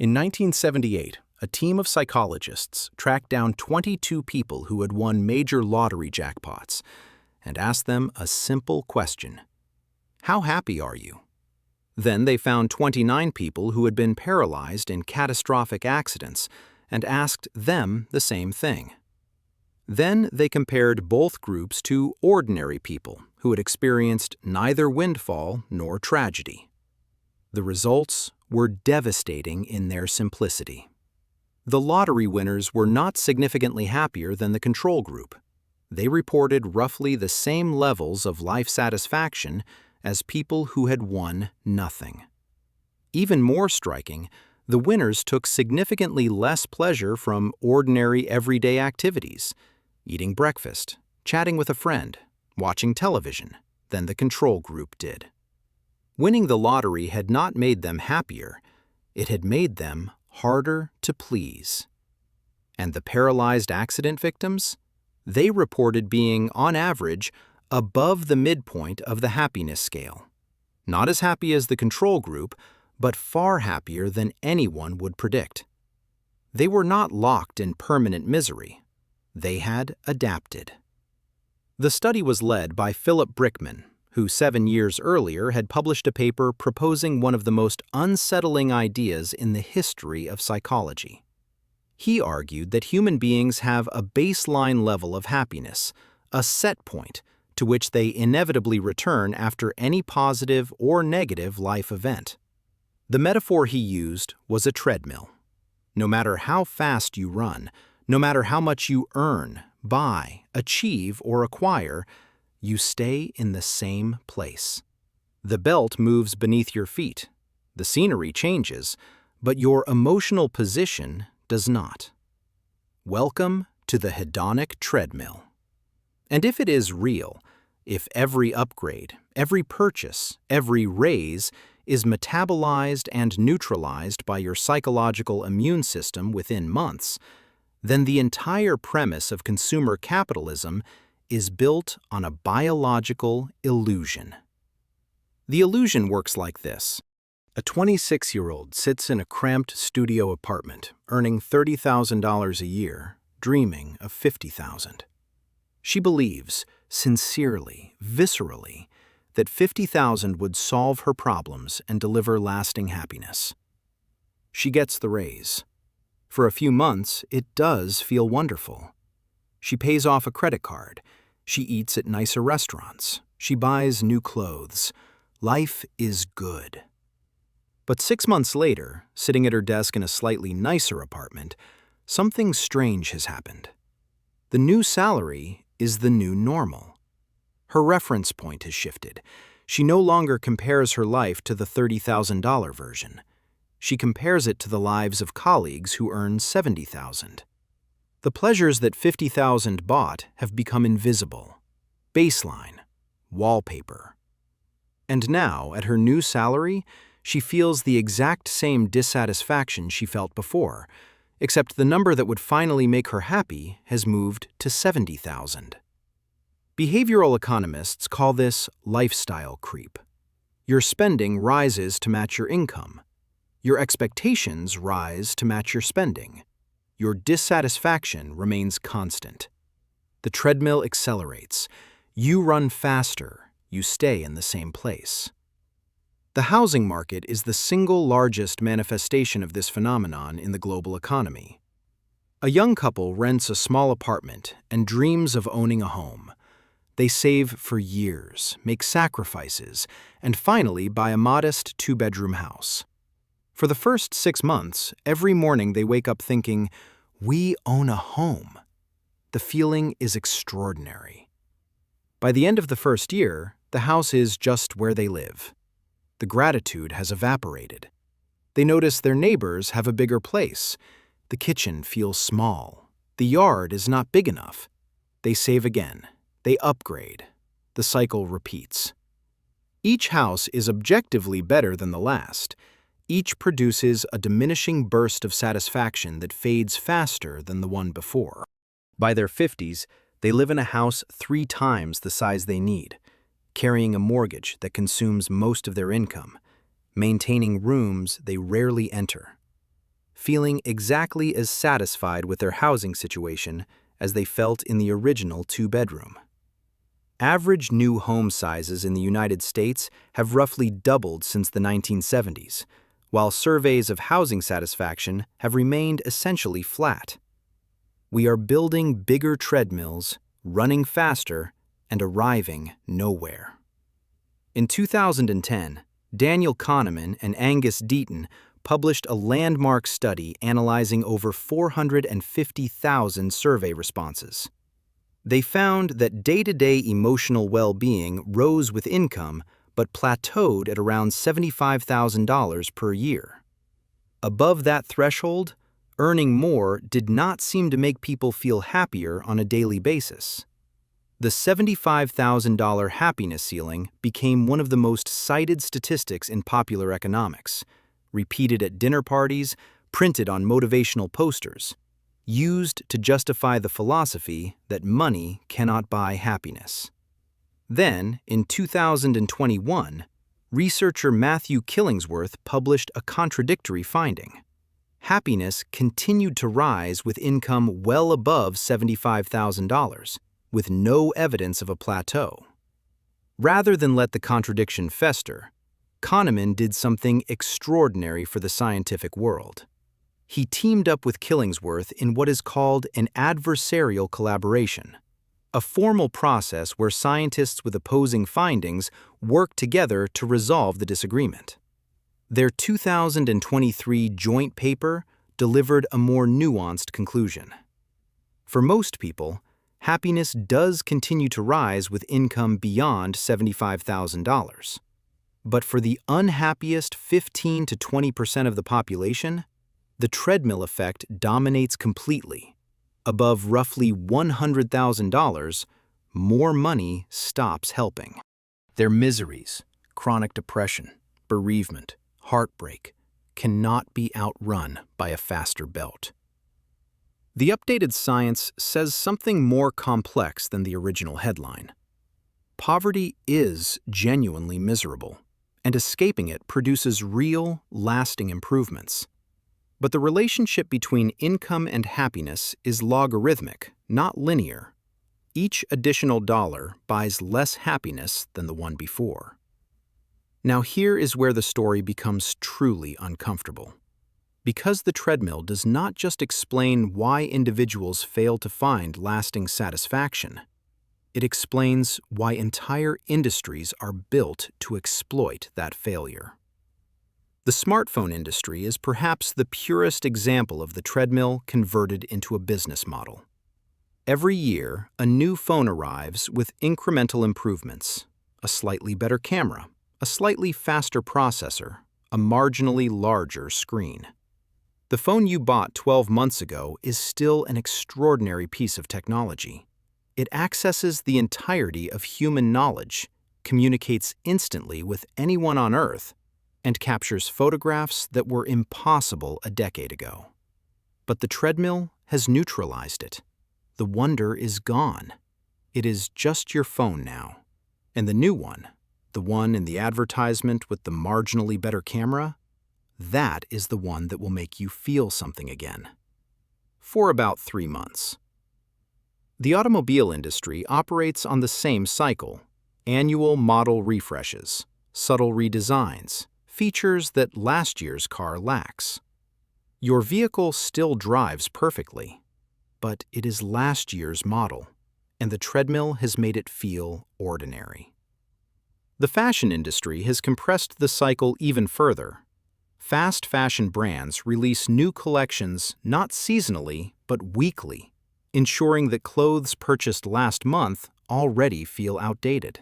In 1978, a team of psychologists tracked down 22 people who had won major lottery jackpots and asked them a simple question: how happy are you? Then they found 29 people who had been paralyzed in catastrophic accidents and asked them the same thing. Then they compared both groups to ordinary people who had experienced neither windfall nor tragedy. The results were devastating in their simplicity. The lottery winners were not significantly happier than the control group. They reported roughly the same levels of life satisfaction as people who had won nothing. Even more striking, the winners took significantly less pleasure from ordinary everyday activities, eating breakfast, chatting with a friend, watching television, than the control group did. Winning the lottery had not made them happier, it had made them harder to please. And the paralyzed accident victims? They reported being, on average, above the midpoint of the happiness scale. Not as happy as the control group, but far happier than anyone would predict. They were not locked in permanent misery. They had adapted. The study was led by Philip Brickman, who 7 years earlier had published a paper proposing one of the most unsettling ideas in the history of psychology. He argued that human beings have a baseline level of happiness, a set point, to which they inevitably return after any positive or negative life event. The metaphor he used was a treadmill. No matter how fast you run, no matter how much you earn, buy, achieve, or acquire, you stay in the same place. The belt moves beneath your feet, the scenery changes, but your emotional position does not. Welcome to the hedonic treadmill. And if it is real, if every upgrade, every purchase, every raise is metabolized and neutralized by your psychological immune system within months, then the entire premise of consumer capitalism is built on a biological illusion. The illusion works like this. A 26-year-old sits in a cramped studio apartment, earning $30,000 a year, dreaming of $50,000. She believes, sincerely, viscerally, that $50,000 would solve her problems and deliver lasting happiness. She gets the raise. For a few months, it does feel wonderful. She pays off a credit card. She eats at nicer restaurants. She buys new clothes. Life is good. But 6 months later, sitting at her desk in a slightly nicer apartment, something strange has happened. The new salary is the new normal. Her reference point has shifted. She no longer compares her life to the $30,000 version. She compares it to the lives of colleagues who earn $70,000. The pleasures that $50,000 bought have become invisible. Baseline. Wallpaper. And now, at her new salary, she feels the exact same dissatisfaction she felt before, except the number that would finally make her happy has moved to $70,000. Behavioral economists call this lifestyle creep. Your spending rises to match your income. Your expectations rise to match your spending. Your dissatisfaction remains constant. The treadmill accelerates. You run faster. You stay in the same place. The housing market is the single largest manifestation of this phenomenon in the global economy. A young couple rents a small apartment and dreams of owning a home. They save for years, make sacrifices, and finally buy a modest 2-bedroom house. For the first 6 months, every morning they wake up thinking, "We own a home." The feeling is extraordinary. By the end of the first year, the house is just where they live. The gratitude has evaporated. They notice their neighbors have a bigger place. The kitchen feels small. The yard is not big enough. They save again. They upgrade. The cycle repeats. Each house is objectively better than the last. Each produces a diminishing burst of satisfaction that fades faster than the one before. By their 50s, they live in a house 3 times the size they need, carrying a mortgage that consumes most of their income, maintaining rooms they rarely enter. feeling exactly as satisfied with their housing situation as they felt in the original two-bedroom. Average new home sizes in the United States have roughly doubled since the 1970s, while surveys of housing satisfaction have remained essentially flat. We are building bigger treadmills, running faster, and arriving nowhere. In 2010, Daniel Kahneman and Angus Deaton published a landmark study analyzing over 450,000 survey responses. They found that day-to-day emotional well-being rose with income but plateaued at around $75,000 per year. Above that threshold, earning more did not seem to make people feel happier on a daily basis. The $75,000 happiness ceiling became one of the most cited statistics in popular economics, repeated at dinner parties, printed on motivational posters, used to justify the philosophy that money cannot buy happiness. Then, in 2021, researcher Matthew Killingsworth published a contradictory finding. Happiness continued to rise with income well above $75,000, with no evidence of a plateau. Rather than let the contradiction fester, Kahneman did something extraordinary for the scientific world. He teamed up with Killingsworth in what is called an adversarial collaboration, a formal process where scientists with opposing findings work together to resolve the disagreement. Their 2023 joint paper delivered a more nuanced conclusion. For most people, happiness does continue to rise with income beyond $75,000. But for the unhappiest 15 to 20% of the population, the treadmill effect dominates completely. Above roughly $100,000, more money stops helping. Their miseries, chronic depression, bereavement, heartbreak, cannot be outrun by a faster belt. The updated science says something more complex than the original headline. Poverty is genuinely miserable, and escaping it produces real, lasting improvements. But the relationship between income and happiness is logarithmic, not linear. Each additional dollar buys less happiness than the one before. Now here is where the story becomes truly uncomfortable. Because the treadmill does not just explain why individuals fail to find lasting satisfaction, it explains why entire industries are built to exploit that failure. The smartphone industry is perhaps the purest example of the treadmill converted into a business model. Every year, a new phone arrives with incremental improvements: a slightly better camera, a slightly faster processor, a marginally larger screen. The phone you bought 12 months ago is still an extraordinary piece of technology. It accesses the entirety of human knowledge, communicates instantly with anyone on Earth, and captures photographs that were impossible a decade ago. But the treadmill has neutralized it. The wonder is gone. It is just your phone now. And the new one, the one in the advertisement with the marginally better camera, that is the one that will make you feel something again. For about 3 months. The automobile industry operates on the same cycle: annual model refreshes, subtle redesigns, features that last year's car lacks. Your vehicle still drives perfectly, but it is last year's model, and the treadmill has made it feel ordinary. The fashion industry has compressed the cycle even further. Fast fashion brands release new collections not seasonally, but weekly, ensuring that clothes purchased last month already feel outdated.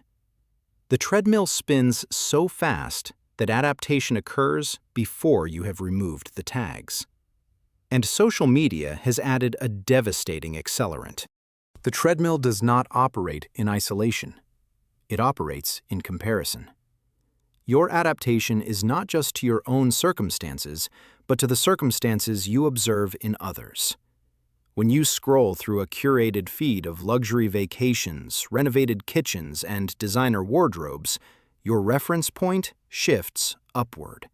The treadmill spins so fast that adaptation occurs before you have removed the tags. And social media has added a devastating accelerant. The treadmill does not operate in isolation. It operates in comparison. Your adaptation is not just to your own circumstances, but to the circumstances you observe in others. When you scroll through a curated feed of luxury vacations, renovated kitchens, and designer wardrobes, your reference point shifts upward.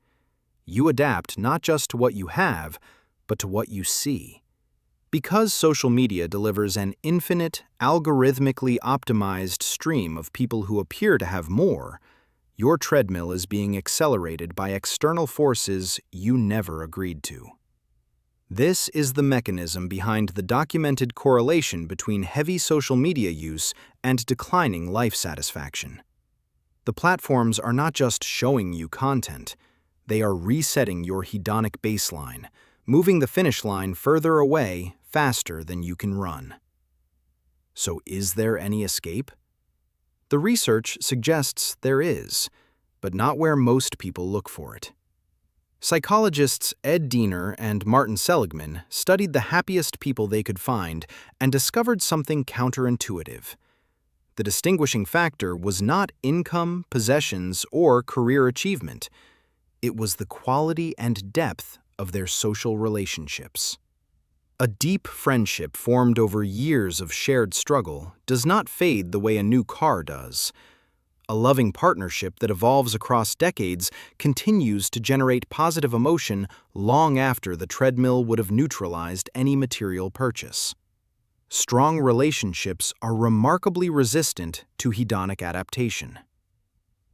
You adapt not just to what you have, but to what you see. Because social media delivers an infinite, algorithmically optimized stream of people who appear to have more, your treadmill is being accelerated by external forces you never agreed to. This is the mechanism behind the documented correlation between heavy social media use and declining life satisfaction. The platforms are not just showing you content, they are resetting your hedonic baseline, moving the finish line further away faster than you can run. So is there any escape? The research suggests there is, but not where most people look for it. Psychologists Ed Diener and Martin Seligman studied the happiest people they could find and discovered something counterintuitive. The distinguishing factor was not income, possessions, or career achievement. It was the quality and depth of their social relationships. A deep friendship formed over years of shared struggle does not fade the way a new car does. A loving partnership that evolves across decades continues to generate positive emotion long after the treadmill would have neutralized any material purchase. Strong relationships are remarkably resistant to hedonic adaptation.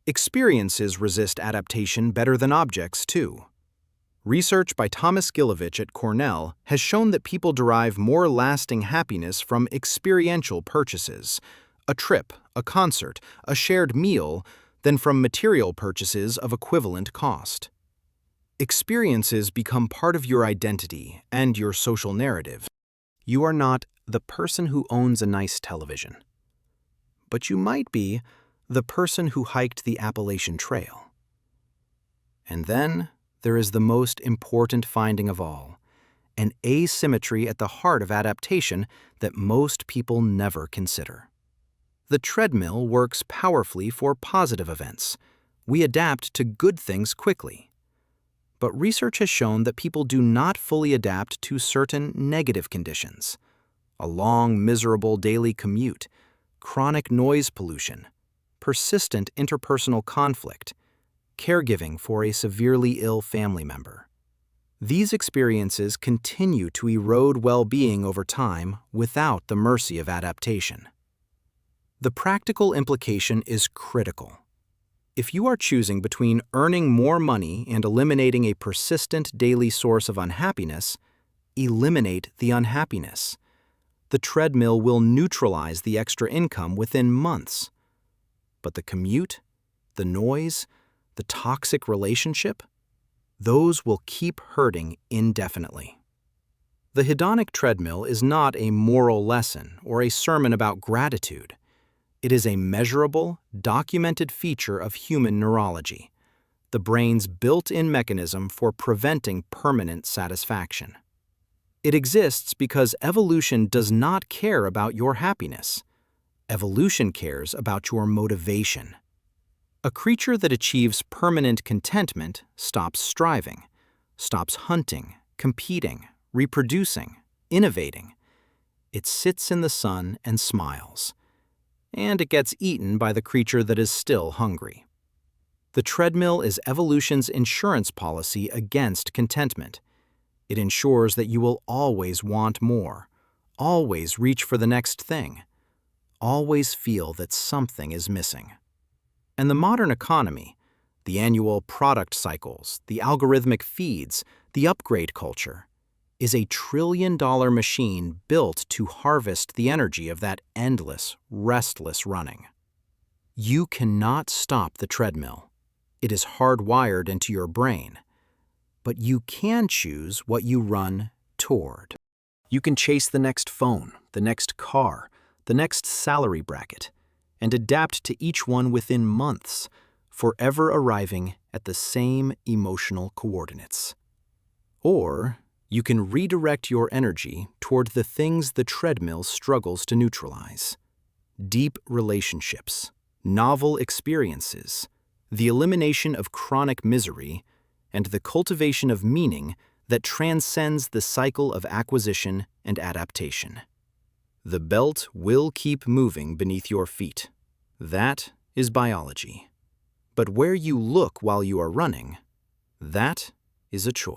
Experiences resist adaptation better than objects, too. Research by Thomas Gilovich at Cornell has shown that people derive more lasting happiness from experiential purchases, a trip, a concert, a shared meal, than from material purchases of equivalent cost. Experiences become part of your identity and your social narrative. You are not the person who owns a nice television, but you might be the person who hiked the Appalachian Trail. And then there is the most important finding of all, an asymmetry at the heart of adaptation that most people never consider. The treadmill works powerfully for positive events. We adapt to good things quickly. But research has shown that people do not fully adapt to certain negative conditions: a long, miserable daily commute, chronic noise pollution, persistent interpersonal conflict, caregiving for a severely ill family member. These experiences continue to erode well-being over time without the mercy of adaptation. The practical implication is critical. If you are choosing between earning more money and eliminating a persistent daily source of unhappiness, eliminate the unhappiness. The treadmill will neutralize the extra income within months. But the commute, the noise, the toxic relationship, those will keep hurting indefinitely. The hedonic treadmill is not a moral lesson or a sermon about gratitude. It is a measurable, documented feature of human neurology, the brain's built-in mechanism for preventing permanent satisfaction. It exists because evolution does not care about your happiness. Evolution cares about your motivation. A creature that achieves permanent contentment stops striving, stops hunting, competing, reproducing, innovating. It sits in the sun and smiles, and it gets eaten by the creature that is still hungry. The treadmill is evolution's insurance policy against contentment. It ensures that you will always want more, always reach for the next thing, always feel that something is missing. And the modern economy, the annual product cycles, the algorithmic feeds, the upgrade culture, is a trillion-dollar machine built to harvest the energy of that endless, restless running. You cannot stop the treadmill. It is hardwired into your brain. But you can choose what you run toward. You can chase the next phone, the next car, the next salary bracket, and adapt to each one within months, forever arriving at the same emotional coordinates. Or you can redirect your energy toward the things the treadmill struggles to neutralize: deep relationships, novel experiences, the elimination of chronic misery, and the cultivation of meaning that transcends the cycle of acquisition and adaptation. The belt will keep moving beneath your feet. That is biology. But where you look while you are running, that is a choice.